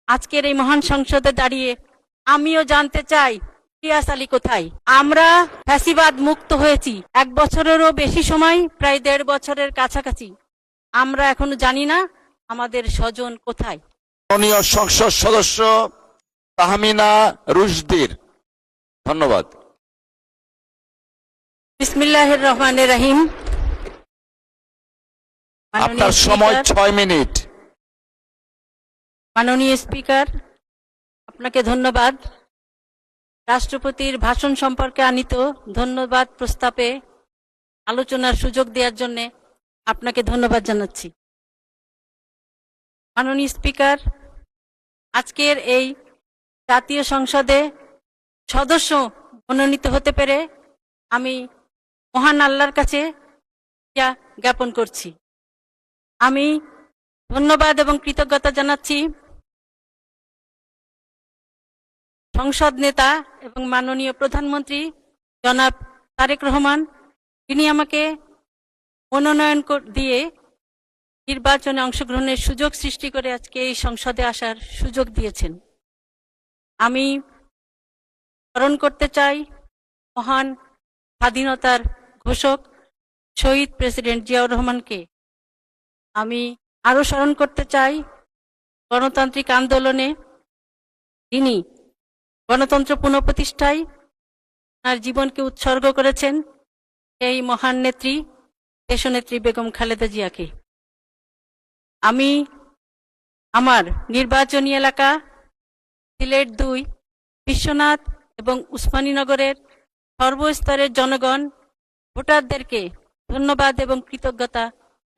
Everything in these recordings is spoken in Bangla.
আজকের এই মহান সংসদে দাঁড়িয়ে আমিও জানতে চাই ইলিয়াস আলী কোথায়। আমরা ফ্যাসিবাদ মুক্ত হয়েছি 1 বছরেরও বেশি সময়, প্রায় 1.5 বছরের কাছাকাছি। আমরা এখনো জানি না আমাদের স্বজন কোথায়। মাননীয় সংসদ সদস্য তাহমিনা রুশদীর, ধন্যবাদ। বিসমিল্লাহির রহমানির রহিম। আপনার সময় 6 মিনিট। মাননীয় স্পিকার, আপনাকে ধন্যবাদ। রাষ্ট্রপতির ভাষণ সম্পর্কে আনিত ধন্যবাদ প্রস্তাবে আলোচনার সুযোগ দেওয়ার জন্য আপনাকে ধন্যবাদ জানাচ্ছি। মাননীয় স্পিকার, আজকের এই জাতীয় সংসদে সদস্য মনোনীত হতে পেরে আমি মহান আল্লাহর কাছে জ্ঞাপন করছি। আমি ধন্যবাদ এবং কৃতজ্ঞতা জানাচ্ছি সংসদ নেতা এবং মাননীয় প্রধানমন্ত্রী জনাব তারেক রহমান, তিনি আমাকে মনোনয়ন দিয়ে নির্বাচনে অংশগ্রহণের সুযোগ সৃষ্টি করে আজকে এই সংসদে আসার সুযোগ দিয়েছেন। আমি স্মরণ করতে চাই মহান স্বাধীনতার ঘোষক শহীদ প্রেসিডেন্ট জিয়াউর রহমানকে। আমি আরো স্মরণ করতে চাই গণতান্ত্রিক আন্দোলনে তিনি গণতন্ত্র পুনঃপ্রতিষ্ঠায় তার জীবনকে উৎসর্গ করেছেন এই মহান নেত্রী দেশনেত্রী বেগম খালেদা জিয়াকে। আমি আমার নির্বাচনী এলাকা সিলেট 2 বিশ্বনাথ এবং উসমানীনগরের সর্বস্তরের জনগণ ভোটারদেরকে ধন্যবাদ এবং কৃতজ্ঞতা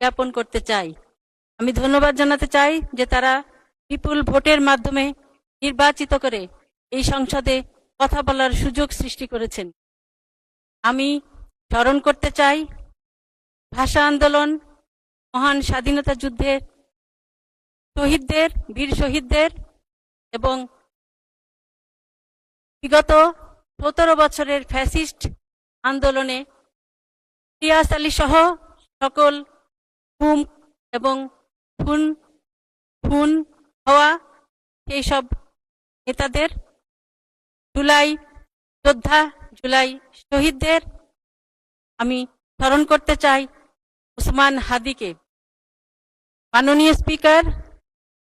জ্ঞাপন করতে চাই। আমি ধন্যবাদ জানাতে চাই যে তারা বিপুল ভোটের মাধ্যমে নির্বাচিত করে এই সংসদে কথা বলার সুযোগ সৃষ্টি করেছেন। আমি স্মরণ করতে চাই ভাষা আন্দোলন, মহান স্বাধীনতা যুদ্ধের শহীদদের, বীর শহীদদের এবং বিগত 17 বছরের ফ্যাসিস্ট আন্দোলনে ইলিয়াস আলী সহ সকল গুম এবং খুন হওয়া সেই সব নেতাদের, জুলাই যোদ্ধা, জুলাই শহীদদের আমি স্মরণ করতে চাই ওসমান হাদিকে। মাননীয় স্পিকার,